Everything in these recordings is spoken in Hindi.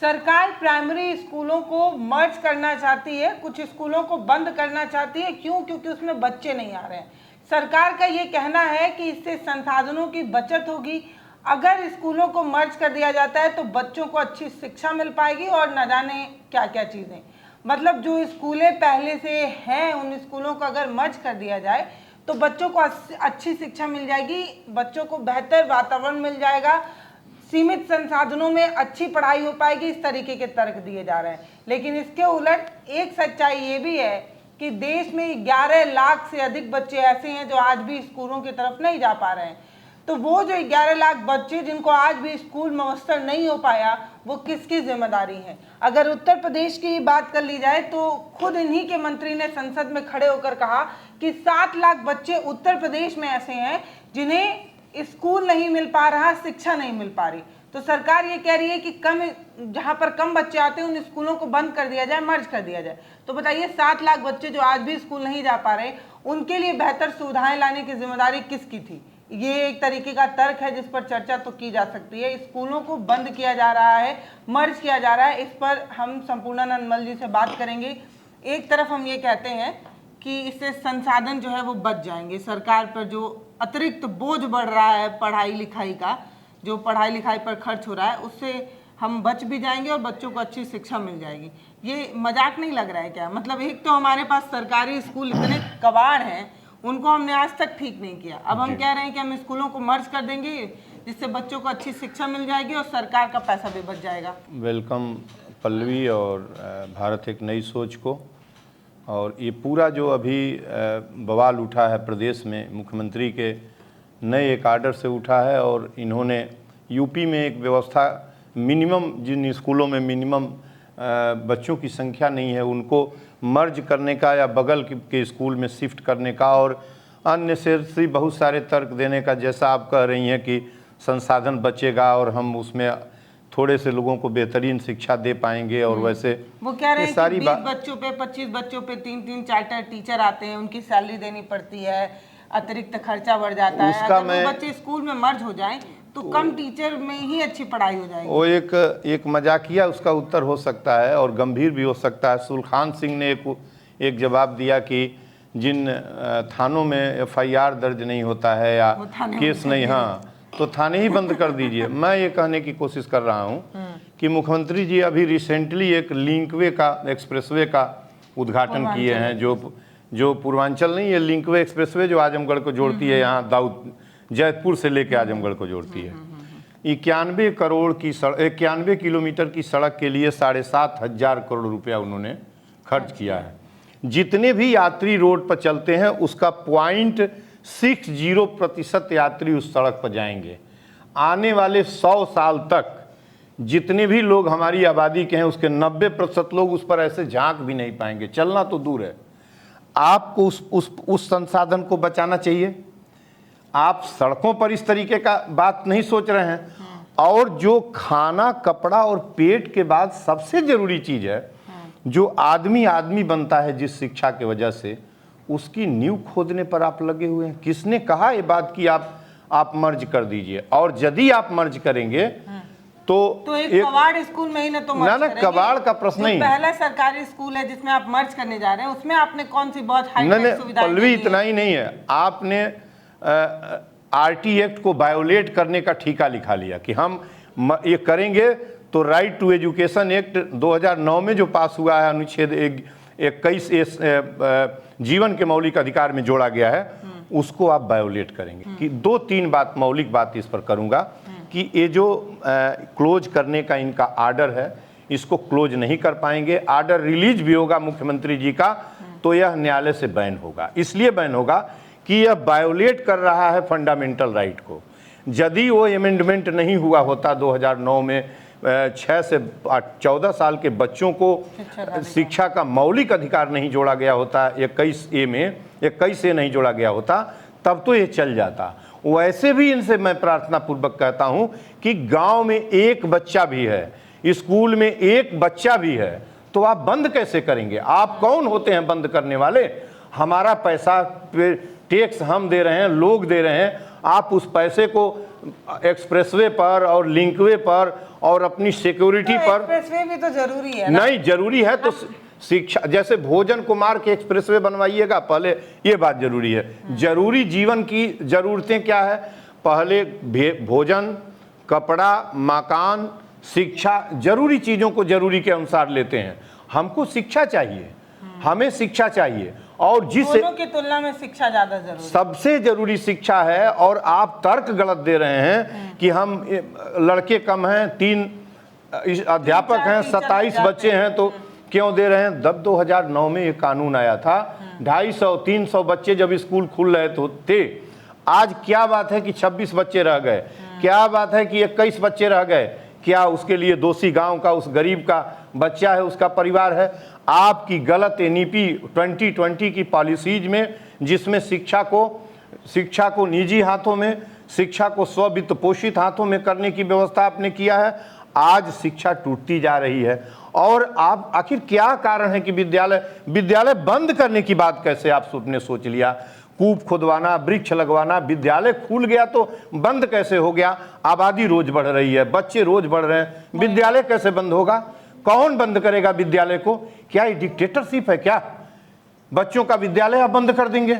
सरकार प्राइमरी स्कूलों को मर्ज करना चाहती है, कुछ स्कूलों को बंद करना चाहती है। क्यों? क्योंकि उसमें बच्चे नहीं आ रहे हैं। सरकार का ये कहना है कि इससे संसाधनों की बचत होगी। अगर स्कूलों को मर्ज कर दिया जाता है तो बच्चों को अच्छी शिक्षा मिल पाएगी और न जाने क्या क्या चीज़ें। मतलब जो स्कूलें पहले से हैं उन स्कूलों को अगर मर्ज कर दिया जाए तो बच्चों को अच्छी शिक्षा मिल जाएगी, बच्चों को बेहतर वातावरण मिल जाएगा, सीमित संसाधनों में अच्छी पढ़ाई हो पाएगी। इस तरीके के तर्क दिए जा रहे हैं। लेकिन इसके उलट एक सच्चाई ये भी है कि देश में 11 लाख से अधिक बच्चे ऐसे हैं जो आज भी स्कूलों की तरफ नहीं जा पा रहे हैं। तो वो जो 11 लाख बच्चे जिनको आज भी स्कूल मुयस्सर नहीं हो पाया, वो किसकी जिम्मेदारी है? अगर उत्तर प्रदेश की बात कर ली जाए तो खुद इन्हीं के मंत्री ने संसद में खड़े होकर कहा कि 7 लाख बच्चे उत्तर प्रदेश में ऐसे हैं जिन्हें स्कूल नहीं मिल पा रहा, शिक्षा नहीं मिल पा रही। तो सरकार ये कह रही है कि जहां पर कम बच्चे आते हैं उन स्कूलों को बंद कर दिया जाए, मर्ज कर दिया जाए। तो बताइए 7 लाख बच्चे जो आज भी स्कूल नहीं जा पा रहे, उनके लिए बेहतर सुविधाएं लाने की जिम्मेदारी किसकी थी? ये एक तरीके का तर्क है जिस पर चर्चा तो की जा सकती है। स्कूलों को बंद किया जा रहा है, मर्ज किया जा रहा है, इस पर हम संपूर्णानंद मल्ल जी से बात करेंगे। एक तरफ हम ये कहते हैं कि इससे संसाधन जो है वो बच जाएंगे, सरकार पर जो अतिरिक्त बोझ बढ़ रहा है पढ़ाई लिखाई का, जो पढ़ाई लिखाई पर खर्च हो रहा है, उससे हम बच भी जाएंगे और बच्चों को अच्छी शिक्षा मिल जाएगी। ये मजाक नहीं लग रहा है क्या? मतलब एक तो हमारे पास सरकारी स्कूल इतने कबाड़ हैं, उनको हमने आज तक ठीक नहीं किया। अब हम कह रहे हैं कि हम स्कूलों को मर्ज कर देंगे जिससे बच्चों को अच्छी शिक्षा मिल जाएगी और सरकार का पैसा भी बच जाएगा। वेलकम पल्लवी और भारत एक नई सोच को। और ये पूरा जो अभी बवाल उठा है प्रदेश में, मुख्यमंत्री के नए एक आर्डर से उठा है और इन्होंने यूपी में एक व्यवस्था, मिनिमम जिन स्कूलों में मिनिमम बच्चों की संख्या नहीं है उनको मर्ज करने का या बगल के स्कूल में शिफ्ट करने का और अननेसेसरी बहुत सारे तर्क देने का, जैसा आप कह रही हैं कि संसाधन बचेगा और हम उसमें थोड़े से लोगों को बेहतरीन शिक्षा दे पाएंगे। और वैसे वो कह रहे हैं कि 20 बच्चों पे 25 बच्चों पे 3-3 चार्टर टीचर आते हैं, उनकी सैलरी देनी पड़ती है, अतिरिक्त खर्चा बढ़ जाता है। अगर वो बच्चे स्कूल में मर्ज हो जाएं तो कम टीचर में ही अच्छी पढ़ाई हो जाएगी। वो एक मजाकिया उसका उत्तर हो सकता है और गंभीर भी हो सकता है। सुलखान सिंह ने एक जवाब दिया कि जिन थानों में FIR दर्ज नहीं होता है या केस नहीं, हाँ, तो थाने ही बंद कर दीजिए। मैं ये कहने की कोशिश कर रहा हूँ कि मुख्यमंत्री जी अभी रिसेंटली एक लिंकवे का, एक्सप्रेसवे का उद्घाटन किए हैं, जो पूर्वांचल नहीं, ये लिंकवे एक्सप्रेसवे जो आजमगढ़ को जोड़ती है, यहाँ दाऊद जयपुर से लेके आजमगढ़ को जोड़ती है। 91 किलोमीटर की सड़क के लिए 7,500 करोड़ रुपया उन्होंने खर्च किया है। जितने भी यात्री रोड पर चलते हैं उसका 0.60% यात्री उस सड़क पर जाएंगे। आने वाले 100 साल तक जितने भी लोग हमारी आबादी के हैं उसके 90% लोग उस पर ऐसे झांक भी नहीं पाएंगे। चलना तो दूर है, आपको उस संसाधन को बचाना चाहिए। आप सड़कों पर इस तरीके का बात नहीं सोच रहे हैं। और जो खाना, कपड़ा और पेट के बाद सबसे जरूरी चीज है, जो आदमी बनता है जिस शिक्षा की वजह से, उसकी नींव खोदने पर आप लगे हुए हैं। किसने कहा ये बात कि आप मर्ज कर दीजिए? और यदि आप मर्ज करेंगे तो एक कबाड़ स्कूल में ही ना तो मर्ज करेंगे। कबाड़ का प्रश्न नहीं। पहला सरकारी स्कूल है जिसमें आप मर्ज करने जा रहे हैं, उसमें आपने कौन सी बहुत हाईटेक सुविधाएं पल्लवी, इतना ही नहीं है, आपने RT एक्ट को वायोलेट करने का ठीका लिखा लिया कि हम ये करेंगे। तो राइट टू एजुकेशन एक्ट 2009 में जो पास हुआ है, अनुच्छेद 21 जीवन के मौलिक अधिकार में जोड़ा गया है, उसको आप वायोलेट करेंगे। कि 2-3 मौलिक बात इस पर करूंगा कि ये जो क्लोज करने का इनका आर्डर है, इसको क्लोज नहीं कर पाएंगे। आर्डर रिलीज भी होगा मुख्यमंत्री जी का तो यह न्यायालय से बैन होगा। इसलिए बैन होगा कि यह वायोलेट कर रहा है फंडामेंटल राइट को। यदि वो अमेंडमेंट नहीं हुआ होता 2009 में, 6 से 14 साल के बच्चों को शिक्षा का मौलिक अधिकार नहीं जोड़ा गया होता, 21A में 21A नहीं जोड़ा गया होता, तब तो ये चल जाता। वैसे भी इनसे मैं प्रार्थना पूर्वक कहता हूं कि गांव में एक बच्चा भी है, स्कूल में एक बच्चा भी है, तो आप बंद कैसे करेंगे? आप कौन होते हैं बंद करने वाले? हमारा पैसा टैक्स हम दे रहे हैं, लोग दे रहे हैं, आप उस पैसे को एक्सप्रेसवे पर और लिंकवे पर और अपनी सिक्योरिटी तो पर। एक्सप्रेसवे भी तो जरूरी है ना? नहीं जरूरी है तो शिक्षा, जैसे भोजन को मार के एक्सप्रेसवे बनवाइएगा, पहले ये बात जरूरी है। जरूरी जीवन की जरूरतें क्या है? पहले भोजन, कपड़ा, मकान, शिक्षा, जरूरी चीज़ों को जरूरी के अनुसार लेते हैं। हमको शिक्षा चाहिए, हमें शिक्षा चाहिए, और दोनों की तुलना में शिक्षा ज्यादा जरूरी, सबसे जरूरी शिक्षा है। और आप तर्क गलत दे रहे हैं कि हम लड़के कम हैं, 3 अध्यापक हैं, 27 बच्चे हैं, तो क्यों दे रहे हैं? जब 2009 में ये कानून आया था, 250-300 बच्चे जब स्कूल खुल रहे थे, आज क्या बात है कि 26 बच्चे रह गए? क्या बात है कि 21 बच्चे रह गए? क्या उसके लिए दोषी गांव का, उस गरीब का बच्चा है, उसका परिवार है? आपकी गलत एनईपी 2020 की पॉलिसीज में, जिसमें शिक्षा को निजी हाथों में, शिक्षा को स्व-वित्त पोषित हाथों में करने की व्यवस्था आपने किया है, आज शिक्षा टूटती जा रही है। और आप आखिर क्या कारण है कि विद्यालय बंद करने की बात कैसे आपने सोच लिया? कूप खुदवाना, वृक्ष लगवाना, विद्यालय खुल गया तो बंद कैसे हो गया? आबादी रोज बढ़ रही है, बच्चे रोज बढ़ रहे हैं, विद्यालय कैसे बंद होगा? कौन बंद करेगा विद्यालय को? क्या ये डिक्टेटरशिप है क्या? बच्चों का विद्यालय आप बंद कर देंगे?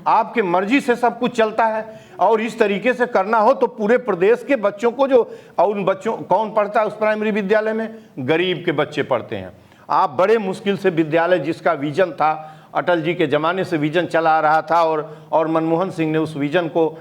आपके मर्जी से सब कुछ चलता है, और इस तरीके से करना हो तो पूरे प्रदेश के बच्चों को और उन बच्चों, कौन पढ़ता है उस प्राइमरी विद्यालय में? गरीब के बच्चे पढ़ते हैं। आप बड़े मुश्किल से विद्यालय, जिसका विजन था, अटल जी के ज़माने से विजन चला आ रहा था, और मनमोहन सिंह ने उस विजन को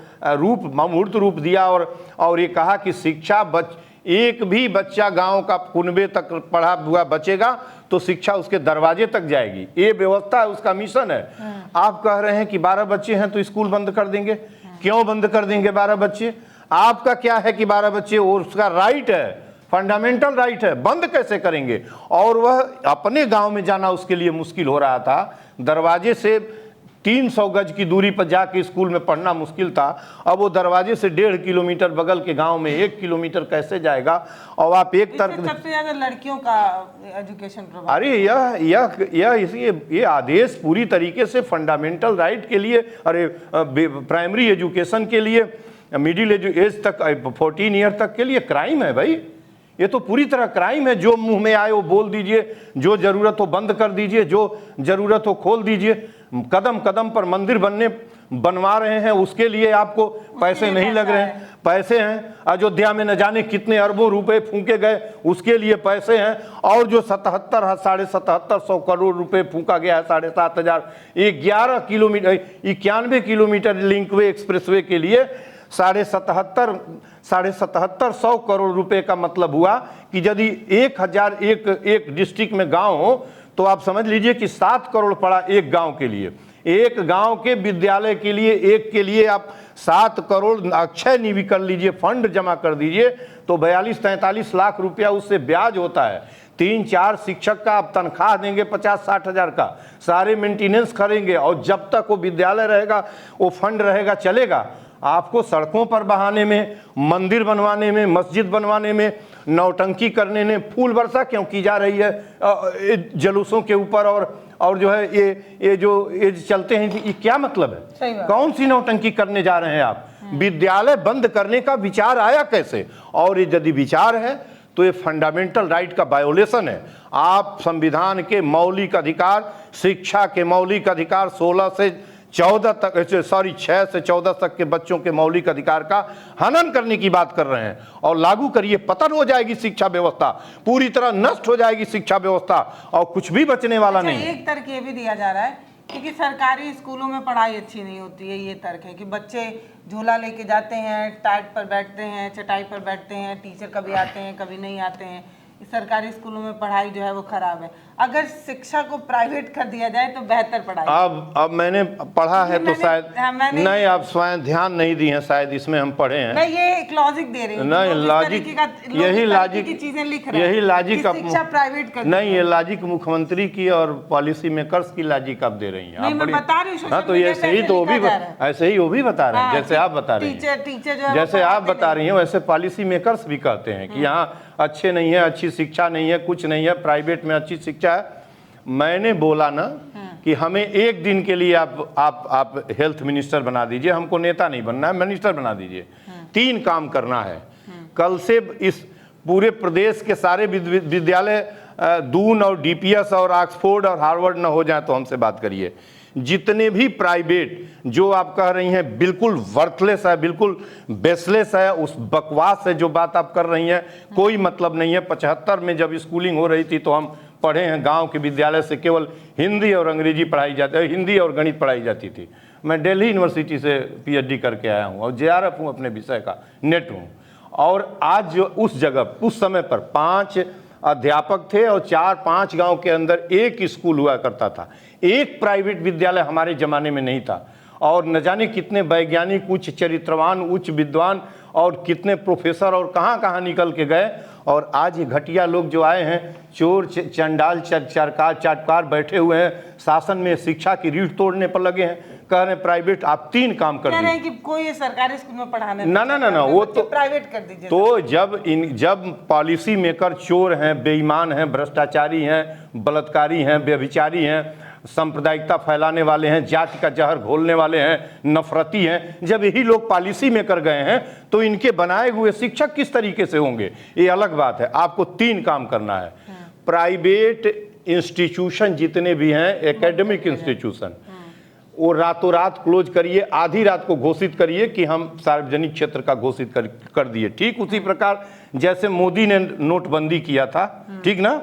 मूर्त रूप दिया, और ये कहा कि शिक्षा एक भी बच्चा गांव का कुनबे तक पढ़ा हुआ बचेगा तो शिक्षा उसके दरवाजे तक जाएगी। ये व्यवस्था है, उसका मिशन है। आप कह रहे हैं कि 12 बच्चे हैं तो स्कूल बंद कर देंगे। क्यों बंद कर देंगे 12 बच्चे? आपका क्या है कि 12 बच्चे, और उसका राइट है, फंडामेंटल राइट है, बंद कैसे करेंगे? और वह अपने गांव में जाना उसके लिए मुश्किल हो रहा था, दरवाजे से 300 गज की दूरी पर जाके स्कूल में पढ़ना मुश्किल था, अब वो दरवाजे से 1.5 किलोमीटर बगल के गांव में 1 किलोमीटर कैसे जाएगा? और आप एक तर्क, सबसे ज्यादा लड़कियों का एजुकेशन प्रभावित। अरे ये आदेश पूरी तरीके से फंडामेंटल राइट के लिए, अरे प्राइमरी एजुकेशन के लिए, मिडिल एज तक 14 ईयर तक के लिए क्राइम है भाई। ये तो पूरी तरह क्राइम है। जो मुंह में आए वो बोल दीजिए, जो जरूरत हो बंद कर दीजिए, जो जरूरत हो खोल दीजिए। कदम कदम पर मंदिर बनवा रहे हैं, उसके लिए आपको पैसे नहीं लग रहे हैं। पैसे हैं, अयोध्या में न जाने कितने अरबों रुपए फूंके गए, उसके लिए पैसे हैं। और जो 77,500 करोड़ रुपए फूंका गया है, 7,500, 91 किलोमीटर लिंकवे एक्सप्रेसवे के लिए 7,700 करोड़ रुपए का मतलब हुआ कि यदि 1,000 एक डिस्ट्रिक्ट में गांव हो तो आप समझ लीजिए कि 7 करोड़ पड़ा एक गांव के लिए। एक गांव के विद्यालय के लिए, एक के लिए आप 7 करोड़ अक्षय निधि कर लीजिए, फंड जमा कर दीजिए, तो 42-43 लाख रुपया उससे ब्याज होता है। 3-4 शिक्षक का आप तनख्वाह देंगे 50-60 हज़ार का, सारे मेंटेनेंस करेंगे, और जब तक वो विद्यालय रहेगा, वो फंड रहेगा, चलेगा। आपको सड़कों पर बहाने में, मंदिर बनवाने में, मस्जिद बनवाने में, नौटंकी करने में फूल वर्षा क्यों की जा रही है जुलूसों के ऊपर? और जो है ये चलते हैं, ये क्या मतलब है? कौन सी नौटंकी करने जा रहे हैं आप? विद्यालय बंद करने का विचार आया कैसे? और ये यदि विचार है तो ये फंडामेंटल राइट का वायोलेशन है। आप संविधान के मौलिक अधिकार, शिक्षा के मौलिक अधिकार 6 से 14 तक के बच्चों के मौलिक अधिकार का हनन करने की बात कर रहे हैं। और लागू करिए, पतन हो जाएगी शिक्षा व्यवस्था, पूरी तरह नष्ट हो जाएगी शिक्षा व्यवस्था, और कुछ भी बचने वाला नहीं। एक तर्क ये भी दिया जा रहा है क्योंकि सरकारी स्कूलों में पढ़ाई अच्छी नहीं होती है। ये तर्क है कि बच्चे झोला लेके जाते हैं, टाट पर बैठते हैं, चटाई पर बैठते हैं, टीचर कभी आते हैं कभी नहीं आते हैं। सरकारी स्कूलों में पढ़ाई जो है वो खराब है। अगर शिक्षा को प्राइवेट कर दिया जाए तो बेहतर पढ़ाई। अब मैंने पढ़ा है तो शायद नहीं, आप स्वयं ध्यान नहीं दी हैं शायद, इसमें हम पढ़े हैं। मैं ये एक लॉजिक दे रही हूँ, नहीं लॉजिक, यही लॉजिक की चीजें लिख रहे हैं, यही लॉजिक शिक्षा प्राइवेट कर नहीं, ये लॉजिक मुख्यमंत्री की और पॉलिसी मेकर्स की लॉजिक आप दे रही हैं। मैं बता रही हूँ। हाँ, तो ऐसे ही तो ऐसे ही वो भी बता रहे हैं, जैसे आप बता रही हैं, जैसे आप बता रही हैं वैसे पॉलिसी मेकर्स भी कहते हैं कि यहाँ अच्छे नहीं है, अच्छी शिक्षा नहीं है, कुछ नहीं है, प्राइवेट में अच्छी शिक्षा है। मैंने बोला ना कि हमें एक दिन के लिए आप हेल्थ मिनिस्टर बना दीजिए, हमको नेता नहीं बनना है, मिनिस्टर बना दीजिए। 3 काम करना है। कल से इस पूरे प्रदेश के सारे विद्यालय दून और डीपीएस और ऑक्सफोर्ड और हार्वर्ड न हो जाए तो हमसे बात करिए। जितने भी प्राइवेट जो आप कह रही हैं बिल्कुल वर्थलेस है, बिल्कुल बेसलेस है, उस बकवास से जो बात आप कर रही हैं कोई मतलब नहीं है। 75 में जब स्कूलिंग हो रही थी तो हम पढ़े हैं, गांव के विद्यालय से केवल हिंदी और अंग्रेजी पढ़ाई जाती, हिंदी और गणित पढ़ाई जाती थी। मैं दिल्ली यूनिवर्सिटी से पीएचडी करके आया हूँ और जेआरएफ हूँ अपने विषय का, नेट हूँ। और आज जो उस जगह उस समय पर 5 अध्यापक थे और 4-5 गांव के अंदर एक स्कूल हुआ करता था। एक प्राइवेट विद्यालय हमारे ज़माने में नहीं था। और न जाने कितने वैज्ञानिक, उच्च चरित्रवान, उच्च विद्वान और कितने प्रोफेसर और कहाँ कहाँ निकल के गए। और आज ये घटिया लोग जो आए हैं, चोर चंडाल चाटकार बैठे हुए हैं, शासन में शिक्षा की रीढ़ तोड़ने पर लगे हैं। कह रहे हैं प्राइवेट, आप 3 काम कर दीजिए। कि कोई सरकारी स्कूल में पढ़ाने ना, वो तो प्राइवेट कर दीजिए। तो जब पॉलिसी मेकर चोर हैं, बेईमान हैं, भ्रष्टाचारी हैं, बलात्कारी हैं, व्यभिचारी हैं, सांप्रदायिकता फैलाने वाले हैं, जाति का जहर घोलने वाले हैं, नफरती हैं, जब यही लोग पॉलिसी मेकर गए हैं तो इनके बनाए हुए शिक्षक किस तरीके से होंगे, ये अलग बात है। आपको 3 काम करना है। प्राइवेट इंस्टीट्यूशन जितने भी हैं, एकेडमिक इंस्टीट्यूशन, वो रातों रात क्लोज करिए। आधी रात को घोषित करिए कि हम सार्वजनिक क्षेत्र का घोषित कर दिए। ठीक उसी प्रकार जैसे मोदी ने नोटबंदी किया था, ठीक ना,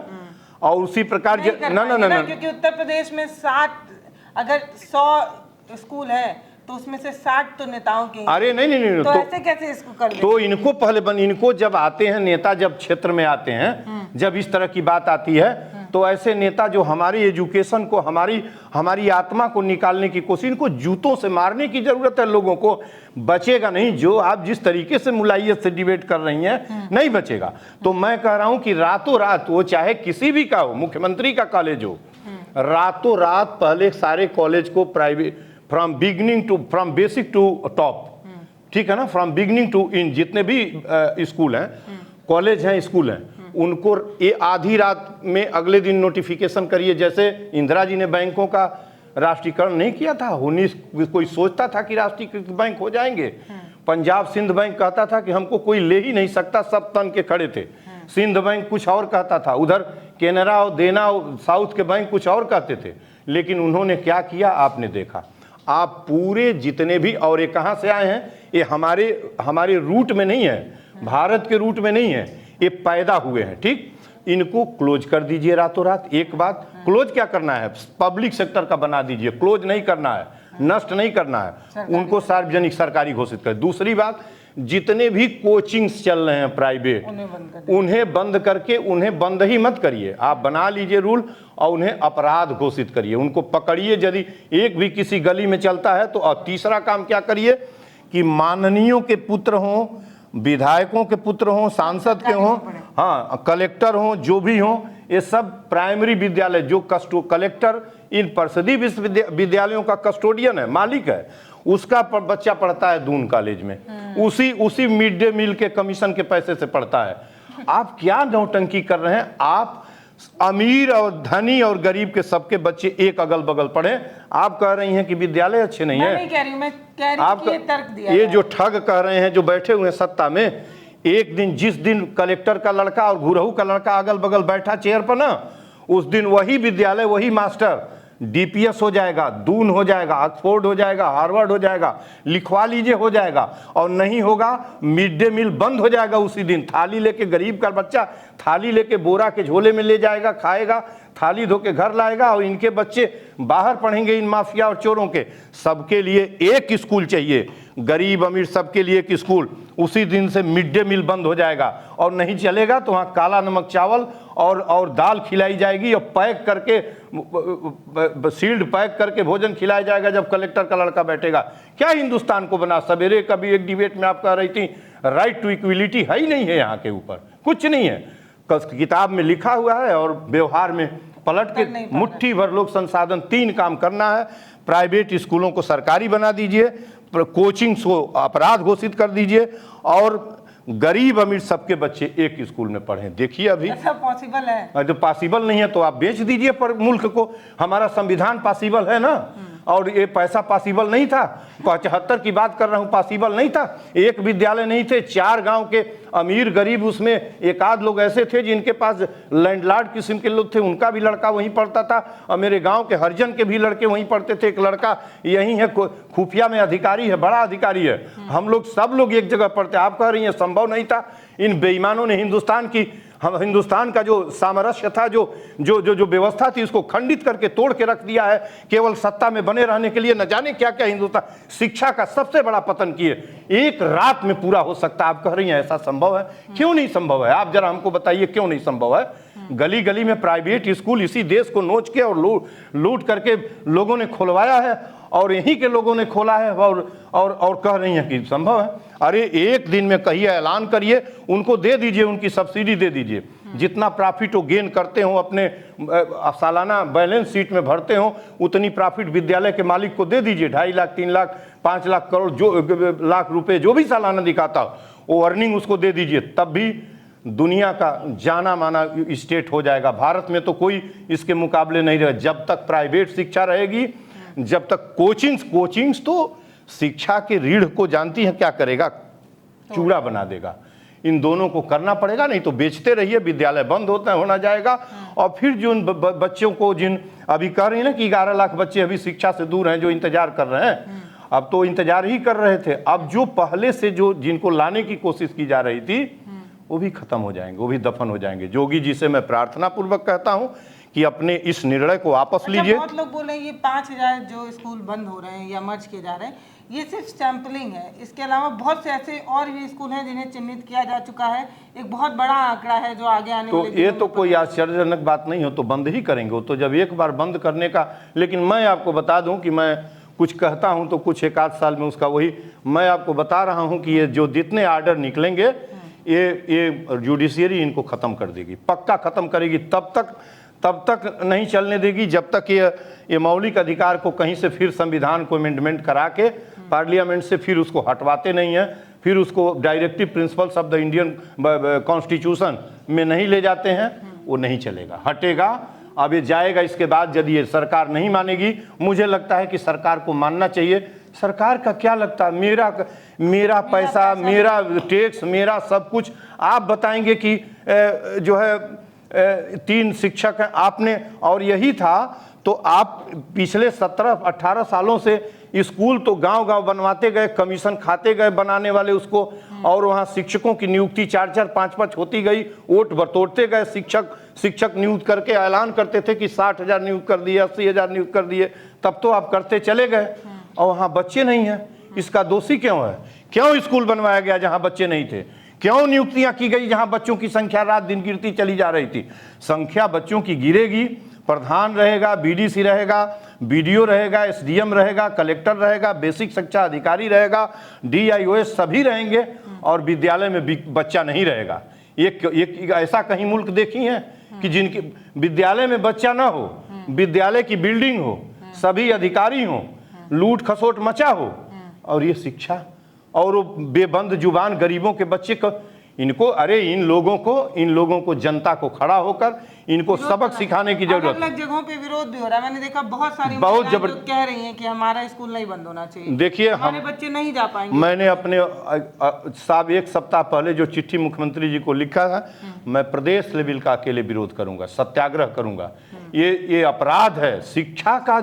और उसी प्रकार ना, क्योंकि उत्तर प्रदेश में 100 स्कूल है तो उसमें से 60 तो नेताओं के। अरे नहीं तो ऐसे कैसे इसको कर दें? तो इनको पहले इनको जब आते हैं नेता, जब क्षेत्र में आते हैं, जब इस तरह की बात आती है तो ऐसे नेता जो हमारी एजुकेशन को, हमारी आत्मा को निकालने की कोशिश, इनको जूतों से मारने की जरूरत है। लोगों को बचेगा नहीं। जो आप जिस तरीके से मुलायत से डिबेट कर रही हैं, नहीं बचेगा। तो मैं कह रहा हूं कि रातों रात, वो चाहे किसी भी का हो, मुख्यमंत्री का कॉलेज हो, रातों रात पहले सारे कॉलेज को private, from basic to top, ठीक है ना, फ्रॉम बिगनिंग टू इन, जितने भी स्कूल हैं, कॉलेज हैं, स्कूल हैं, उनको ये आधी रात में अगले दिन नोटिफिकेशन करिए। जैसे इंदिरा जी ने बैंकों का राष्ट्रीयकरण नहीं किया था, कोई सोचता था कि राष्ट्रीयकृत बैंक हो जाएंगे। पंजाब सिंध बैंक कहता था कि हमको कोई ले ही नहीं सकता, सब तन के खड़े थे। सिंध बैंक कुछ और कहता था, उधर केनरा और देना साउथ के बैंक कुछ और कहते थे। लेकिन उन्होंने क्या किया आपने देखा। आप पूरे जितने भी, और ये कहाँ से आए हैं, ये हमारे रूट में नहीं है, भारत के रूट में नहीं है, ये पैदा हुए हैं। ठीक, इनको क्लोज कर दीजिए रातों रात। एक बात, क्लोज क्या करना है, पब्लिक सेक्टर का बना दीजिए, क्लोज नहीं करना है, नष्ट नहीं करना है, उनको सार्वजनिक सरकारी घोषित कर। दूसरी बात, जितने भी कोचिंग्स चल रहे हैं प्राइवेट, उन्हें बंद करके, उन्हें बंद ही मत करिए, आप बना लीजिए रूल और उन्हें अपराध घोषित करिए, उनको पकड़िए यदि एक भी किसी गली में चलता है तो। और तीसरा काम क्या करिए कि माननीयों के पुत्र हों, विधायकों के पुत्र हों, सांसद के हों, हाँ, कलेक्टर हों, जो भी हों, ये सब प्राइमरी विद्यालय जो कलेक्टर इन परिषदीय विश्वविद्यालयों का कस्टोडियन है, मालिक है, उसका बच्चा पढ़ता है दून कॉलेज में, उसी मिड डे मील के कमीशन के पैसे से पढ़ता है। आप क्या नौटंकी कर रहे हैं। आप अमीर और धनी और गरीब के सबके बच्चे एक अगल बगल पढ़े। आप कह रही हैं कि विद्यालय अच्छे नहीं है। नहीं कह रही हूं, मैं कह रही हूं कि ये तर्क दिया ये जो ठग कह रहे हैं, जो बैठे हुए हैं सत्ता में, एक दिन जिस दिन कलेक्टर का लड़का और घुरहू का लड़का अगल बगल बैठा चेयर पर ना, उस दिन वही विद्यालय, वही मास्टर डीपीएस हो जाएगा, दून हो जाएगा, ऑक्सफोर्ड हो जाएगा, हार्वर्ड हो जाएगा, लिखवा लीजिए, हो जाएगा। और नहीं होगा, मिड डे मील बंद हो जाएगा उसी दिन। थाली लेके गरीब का बच्चा थाली लेके बोरा के झोले में ले जाएगा, खाएगा, थाली धो के घर लाएगा, और इनके बच्चे बाहर पढ़ेंगे इन माफिया और चोरों के। सबके लिए एक स्कूल चाहिए, गरीब अमीर सबके लिए एक स्कूल। उसी दिन से मिड डे मील बंद हो जाएगा। और नहीं चलेगा तो वहाँ काला नमक चावल और दाल खिलाई जाएगी, और पैक करके, सील्ड पैक करके भोजन खिलाया जाएगा जब कलेक्टर का लड़का बैठेगा। क्या हिंदुस्तान को बना। सवेरे कभी एक डिबेट में आप कह रही थी राइट टू इक्वलिटी है ही नहीं है, यहाँ के ऊपर कुछ नहीं है, किताब में लिखा हुआ है और व्यवहार में पलट के मुट्ठी भर लोग संसाधन। 3 काम करना है। प्राइवेट स्कूलों को सरकारी बना दीजिए, कोचिंग्स को अपराध घोषित कर दीजिए, और गरीब अमीर सबके बच्चे एक स्कूल में पढ़ें। देखिए अभी ऐसा पॉसिबल है? जो पॉसिबल नहीं है तो आप बेच दीजिए पर मुल्क को। हमारा संविधान पॉसिबल है ना, और ये पैसा पॉसिबल नहीं था। 75 की बात कर रहा हूँ, पॉसिबल नहीं था। एक विद्यालय नहीं थे, 4 गांव के अमीर गरीब, उसमें एक आध लोग ऐसे थे जिनके पास लैंडलॉर्ड किस्म के लोग थे, उनका भी लड़का वहीं पढ़ता था, और मेरे गांव के हरिजन के भी लड़के वहीं पढ़ते थे। एक लड़का यही है, खुफिया में अधिकारी है, बड़ा अधिकारी है। हम लोग सब लोग एक जगह पढ़ते। आप कह रही हैं संभव नहीं था। इन बेईमानों ने हिंदुस्तान का जो सामरस्य था, जो व्यवस्था थी, उसको खंडित करके तोड़ के रख दिया है, केवल सत्ता में बने रहने के लिए। न जाने क्या क्या हिंदुस्तान शिक्षा का सबसे बड़ा पतन किए। एक रात में पूरा हो सकता है। आप कह रही हैं ऐसा संभव है? क्यों नहीं संभव है? आप जरा हमको बताइए क्यों नहीं संभव है? गली गली में प्राइवेट स्कूल इसी देश को नोच के और लूट करके लोगों ने खुलवाया है, और यहीं के लोगों ने खोला है, और कह रही हैं कि संभव है। अरे एक दिन में कहिए, ऐलान करिए, उनको दे दीजिए, उनकी सब्सिडी दे दीजिए। जितना प्रॉफिट वो गेन करते हो अपने सालाना बैलेंस शीट में भरते हो, उतनी प्रॉफिट विद्यालय के मालिक को दे दीजिए। 2.5 लाख 3 लाख 5 लाख करोड़ जो लाख रुपए जो भी सालाना दिखाता हो, वो अर्निंग उसको दे दीजिए। तब भी दुनिया का जाना माना स्टेट हो जाएगा। भारत में तो कोई इसके मुकाबले नहीं रहेगा। जब तक प्राइवेट शिक्षा रहेगी, जब तक कोचिंग्स तो शिक्षा के रीढ़ को जानती हैं क्या करेगा? चूड़ा बना देगा। इन दोनों को करना पड़ेगा, नहीं तो बेचते रहिए, विद्यालय बंद होना जाएगा। और फिर जो बच्चों को, जिन अभी कह रही है ना कि 11 लाख बच्चे अभी शिक्षा से दूर हैं, जो इंतजार कर रहे हैं, अब तो इंतजार ही कर रहे थे। अब जो पहले से जिनको लाने की कोशिश की जा रही थी, वो भी खत्म हो जाएंगे, वो भी दफन हो जाएंगे। जोगी जी से मैं प्रार्थना पूर्वक कहता हूं कि अपने इस निर्णय को वापस लीजिए। बहुत लोग बोल रहे हैं ये 5000 जो स्कूल बंद हो रहे हैं या मर्ज किए जा रहे हैं, ये सिर्फ सैंपलिंग है। इसके अलावा बहुत से ऐसे और भी स्कूल हैं जिन्हें चिन्हित किया जा चुका है। एक बहुत बड़ा आंकड़ा है जो आगे आने तो ये तो कोई आश्चर्यजनक बात नहीं हो, तो बंद ही करेंगे। वो तो जब एक बार बंद करने का, लेकिन मैं आपको बता दूं कि मैं कुछ कहता हूं तो कुछ 1 आध साल में उसका वही, मैं आपको बता रहा हूं कि ये जो जितने आर्डर निकलेंगे, ये जुडिशियरी इनको खत्म कर देगी, पक्का खत्म करेगी। तब तक नहीं चलने देगी जब तक ये मौलिक अधिकार को कहीं से फिर संविधान को अमेंडमेंट करा के पार्लियामेंट से फिर उसको हटवाते नहीं है, फिर उसको directive principles of the Indian constitution में नहीं ले जाते हैं, वो नहीं चलेगा, हटेगा। अब ये जाएगा। इसके बाद यदि ये सरकार नहीं मानेगी, मुझे लगता है कि सरकार को मानना चाहिए। सरकार का क्या लगता है? मेरा पैसा, मेरा टैक्स, मेरा सब कुछ। आप बताएंगे कि जो है 3 शिक्षक हैं आपने, और यही था तो आप पिछले 17-18 सालों से स्कूल तो गांव-गांव बनवाते गए, कमीशन खाते गए बनाने वाले उसको, और वहां शिक्षकों की नियुक्ति 4-4 5-5 होती गई, वोट बटोरते गए। शिक्षक नियुक्त करके ऐलान करते थे कि 60,000 नियुक्त कर दिए, 80,000 नियुक्त कर दिए, तब तो आप करते चले गए, और वहाँ बच्चे नहीं हैं। इसका दोषी क्यों है? क्यों स्कूल बनवाया गया जहाँ बच्चे नहीं थे? क्यों नियुक्तियां की गई जहाँ बच्चों की संख्या रात दिन गिरती चली जा रही थी? संख्या बच्चों की गिरेगी, प्रधान रहेगा, बीडीसी रहेगा, बीडीओ रहेगा, एसडीएम रहेगा, कलेक्टर रहेगा, बेसिक शिक्षा अधिकारी रहेगा, डीआईओएस सभी रहेंगे, और विद्यालय में बच्चा नहीं रहेगा। एक ऐसा कहीं मुल्क देखी है कि जिनके विद्यालय में बच्चा ना हो, विद्यालय की बिल्डिंग हो, सभी अधिकारी हो, लूट खसोट मचा हो, और ये शिक्षा और वो बेबंद जुबान गरीबों के बच्चे को, इनको, अरे इन लोगों को जनता को खड़ा होकर इनको सबक सिखाने की जरूरत है। अलग जगहों पे विरोध भी हो रहा है। मैंने देखा बहुत सारी कह रही हैं कि हमारा स्कूल नहीं बंद होना चाहिए। देखिए, हमारे बच्चे नहीं जा पाएंगे। मैंने अपने साहब 1 सप्ताह पहले जो चिट्ठी मुख्यमंत्री जी को लिखा था, मैं प्रदेश लेवल का अकेले विरोध करूंगा, सत्याग्रह करूंगा। ये अपराध है। शिक्षा का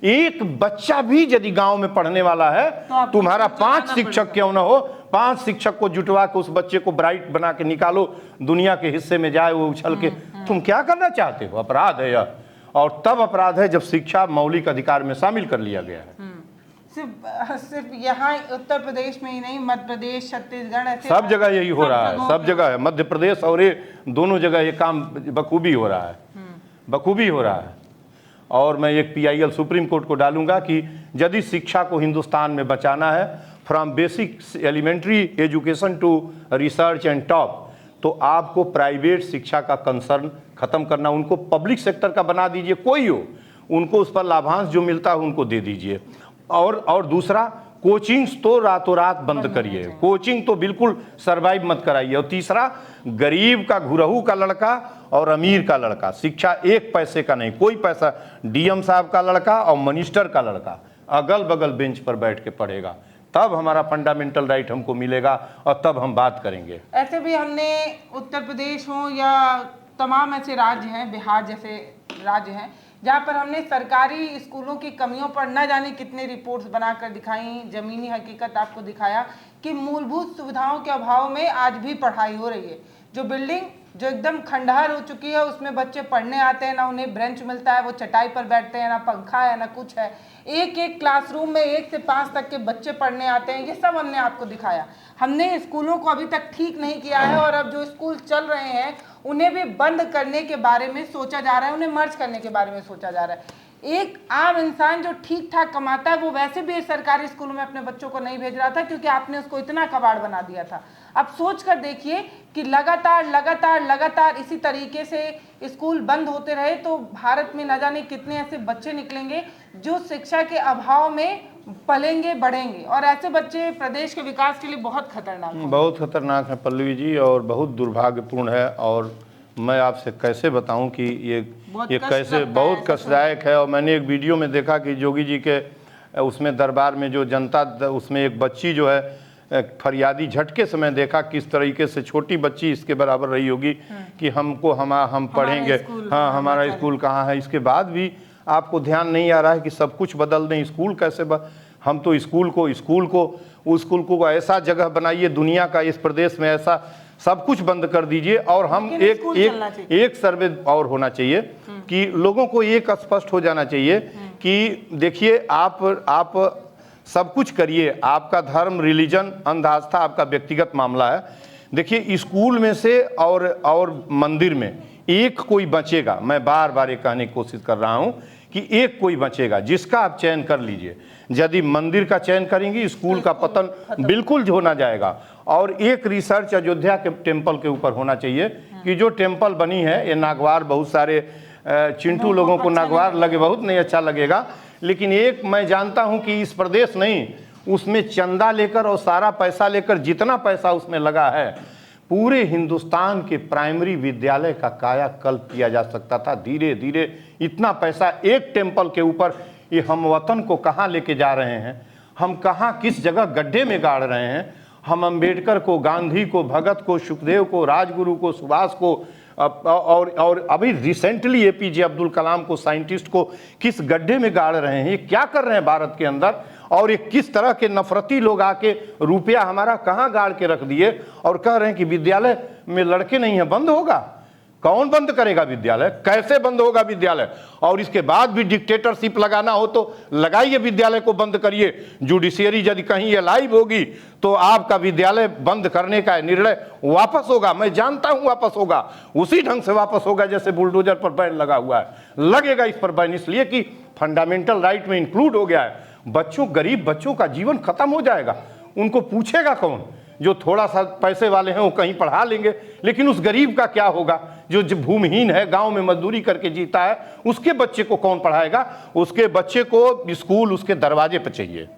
एक बच्चा भी यदि गांव में पढ़ने वाला है, तुम्हारा 5 शिक्षक क्यों ना हो, 5 शिक्षक को जुटवा के उस बच्चे को ब्राइट बना के निकालो, दुनिया के हिस्से में जाए वो उछल के। तुम क्या करना चाहते हो? अपराध है यह, और तब अपराध है जब शिक्षा मौलिक अधिकार में शामिल कर लिया गया है। सिर्फ यहाँ उत्तर प्रदेश में ही नहीं, मध्य प्रदेश, छत्तीसगढ़, ऐसे सब जगह यही हो रहा है। सब जगह है, मध्य प्रदेश और ये दोनों जगह ये काम बखूबी हो रहा है, बखूबी हो रहा है। और मैं एक PIL सुप्रीम कोर्ट को डालूंगा कि यदि शिक्षा को हिंदुस्तान में बचाना है, from basic elementary education to research and top, तो आपको प्राइवेट शिक्षा का कंसर्न खत्म करना, उनको पब्लिक सेक्टर का बना दीजिए, कोई हो, उनको उस पर लाभांश जो मिलता है उनको दे दीजिए। और दूसरा, कोचिंग्स तो रातों रात बंद करिए, कोचिंग तो बिल्कुल सरवाइव मत कराइए। और तीसरा, गरीब का घुरहू का लड़का और अमीर का लड़का, शिक्षा एक पैसे का नहीं, कोई पैसा, डीएम साहब का लड़का और मिनिस्टर का लड़का अगल बगल बेंच पर बैठ के पढ़ेगा, तब हमारा फंडामेंटल राइट हमको मिलेगा और तब हम बात करेंगे। ऐसे भी हमने उत्तर प्रदेश हो या तमाम ऐसे राज्य हैं, बिहार जैसे राज्य हैं, जहाँ पर हमने सरकारी स्कूलों की कमियों पर न जाने कितने रिपोर्ट्स बनाकर दिखाई, ज़मीनी हकीकत आपको दिखाया कि मूलभूत सुविधाओं के अभाव में आज भी पढ़ाई हो रही है। जो बिल्डिंग जो एकदम खंडहर हो चुकी है, उसमें बच्चे पढ़ने आते हैं, ना उन्हें ब्रेंच मिलता है, वो चटाई पर बैठते हैं, ना पंखा है ना कुछ है। एक एक क्लासरूम में 1 से 5 तक के बच्चे पढ़ने आते हैं। ये सब हमने आपको दिखाया। हमने स्कूलों को अभी तक ठीक नहीं किया है और अब जो स्कूल चल रहे हैं उन्हें भी बंद करने के बारे में सोचा जा रहा है, उन्हें मर्ज करने के बारे में सोचा जा रहा है। एक आम इंसान जो ठीक ठाक कमाता है वो वैसे भी सरकारी स्कूलों में अपने बच्चों को नहीं भेज रहा था, क्योंकि आपने उसको इतना कबाड़ बना दिया था। अब सोच कर देखिए कि लगातार लगातार लगातार इसी तरीके से स्कूल बंद होते रहे तो भारत में न जाने कितने ऐसे बच्चे निकलेंगे जो शिक्षा के अभाव में पलेंगे बढ़ेंगे, और ऐसे बच्चे प्रदेश के विकास के लिए बहुत खतरनाक हैं। बहुत खतरनाक है पल्लवी जी, और बहुत दुर्भाग्यपूर्ण है। और मैं आपसे कैसे बताऊं कि ये कैसे बहुत कष्टदायक है। और मैंने एक वीडियो में देखा कि जोगी जी के उसमें दरबार में जो जनता, उसमें एक बच्ची जो है फरियादी झटके से मैं देखा किस तरीके से, छोटी बच्ची इसके बराबर रही होगी कि हमको हम पढ़ेंगे, हाँ हमारा स्कूल कहाँ है। इसके बाद भी आपको ध्यान नहीं आ रहा है कि सब कुछ बदल दें। स्कूल कैसे हम तो स्कूल को ऐसा जगह बनाइए दुनिया का, इस प्रदेश में ऐसा सब कुछ बंद कर दीजिए। और हम एक सर्वे और होना चाहिए कि लोगों को एक स्पष्ट हो जाना चाहिए कि देखिए आप सब कुछ करिए, आपका धर्म, रिलीजन, अंध आस्था आपका व्यक्तिगत मामला है। देखिए स्कूल में से और मंदिर में एक कोई बचेगा, मैं बार बार ये कहने की कोशिश कर रहा हूं कि एक कोई बचेगा जिसका आप चयन कर लीजिए। यदि मंदिर का चयन करेंगे स्कूल का पतन बिल्कुल होना जाएगा। और एक रिसर्च अयोध्या के टेम्पल के ऊपर होना चाहिए कि जो टेम्पल बनी है, ये नागवार बहुत सारे चिंटू लोगों को नागवार लगे, बहुत नहीं अच्छा लगेगा, लेकिन एक मैं जानता हूं कि इस प्रदेश नहीं, उसमें चंदा लेकर और सारा पैसा लेकर जितना पैसा उसमें लगा है, पूरे हिंदुस्तान के प्राइमरी विद्यालय का कायाकल्प किया जा सकता था। धीरे धीरे इतना पैसा एक टेम्पल के ऊपर, ये हम वतन को कहाँ लेके जा रहे हैं, हम कहाँ किस जगह गड्ढे में गाड़ रहे हैं। हम अंबेडकर को, गांधी को, भगत को, सुखदेव को, राजगुरु को, सुभाष को और अभी रिसेंटली एपीजे अब्दुल कलाम को, साइंटिस्ट को किस गड्ढे में गाड़ रहे हैं, ये क्या कर रहे हैं भारत के अंदर। और ये किस तरह के नफरती लोग आके रुपया हमारा कहाँ गाड़ के रख दिए और कह रहे हैं कि विद्यालय में लड़के नहीं है, बंद होगा। कौन बंद करेगा विद्यालय, कैसे बंद होगा विद्यालय। और इसके बाद भी डिक्टेटरशिप लगाना हो तो लगाइए, विद्यालय को बंद करिए। जुडिशियरी यदि कहीं ये लाइव होगी तो आपका विद्यालय बंद करने का निर्णय वापस होगा, मैं जानता हूं वापस होगा, उसी ढंग से वापस होगा जैसे बुलडोजर पर बैन लगा हुआ है। लगेगा इस पर बैन इसलिए कि फंडामेंटल राइट में इंक्लूड हो गया है। बच्चों, गरीब बच्चों का जीवन खत्म हो जाएगा, उनको पूछेगा कौन। जो थोड़ा सा पैसे वाले हैं वो कहीं पढ़ा लेंगे, लेकिन उस गरीब का क्या होगा जो भूमिहीन है, गांव में मजदूरी करके जीता है, उसके बच्चे को कौन पढ़ाएगा। उसके बच्चे को स्कूल उसके दरवाजे पर चाहिए।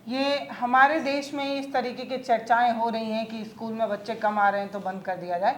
ये हमारे देश में इस तरीके की चर्चाएं हो रही हैं कि स्कूल में बच्चे कम आ रहे हैं तो बंद कर दिया जाए।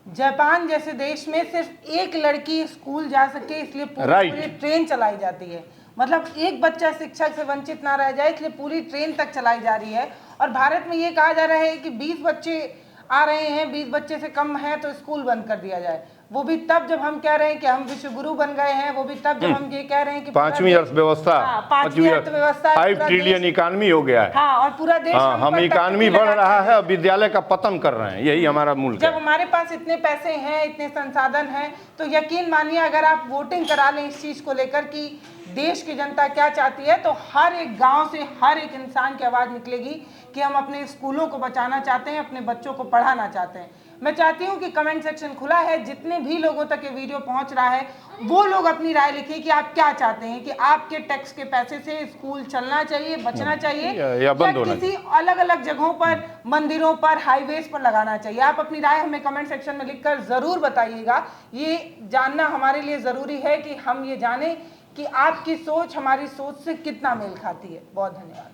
जापान जैसे देश में सिर्फ एक लड़की स्कूल जा सके इसलिए पूरी ट्रेन चलाई जाती है, मतलब एक बच्चा शिक्षा से वंचित ना रह जाए इसलिए पूरी ट्रेन तक चलाई जा रही है। और भारत में ये कहा जा रहा है कि 20 बच्चे आ रहे हैं, 20 बच्चे से कम है तो स्कूल बंद कर दिया जाए। वो भी तब जब हम कह रहे हैं कि हम विश्व गुरु बन गए हैं, वो भी तब जब हम ये कह रहे हैं कि पांचवी अर्थव्यवस्था, 5 ट्रिलियन इकोनॉमी हो गया है। हाँ, और पूरा देश हम इकोनॉमी बढ़ रहा है और विद्यालय का पतन कर रहे हैं, यही हमारा मूल। जब हमारे पास इतने पैसे हैं, इतने संसाधन हैं, तो यकीन मानिए अगर आप वोटिंग करा लें इस चीज को लेकर कि देश की जनता क्या चाहती है, तो हर एक गांव से हर एक इंसान की आवाज निकलेगी कि हम अपने स्कूलों को बचाना चाहते हैं, अपने बच्चों को पढ़ाना चाहते हैं। मैं चाहती हूं कि कमेंट सेक्शन खुला है, जितने भी लोगों तक ये वीडियो पहुंच रहा है वो लोग अपनी राय लिखें कि आप क्या चाहते हैं, कि आपके टैक्स के पैसे से स्कूल चलना चाहिए, बचना चाहिए या किसी अलग अलग जगहों पर, मंदिरों पर, हाईवेज पर लगाना चाहिए। आप अपनी राय हमें कमेंट सेक्शन में लिखकर जरूर बताइएगा। ये जानना हमारे लिए जरूरी है कि हम ये जाने कि आपकी सोच हमारी सोच से कितना मेल खाती है। बहुत धन्यवाद।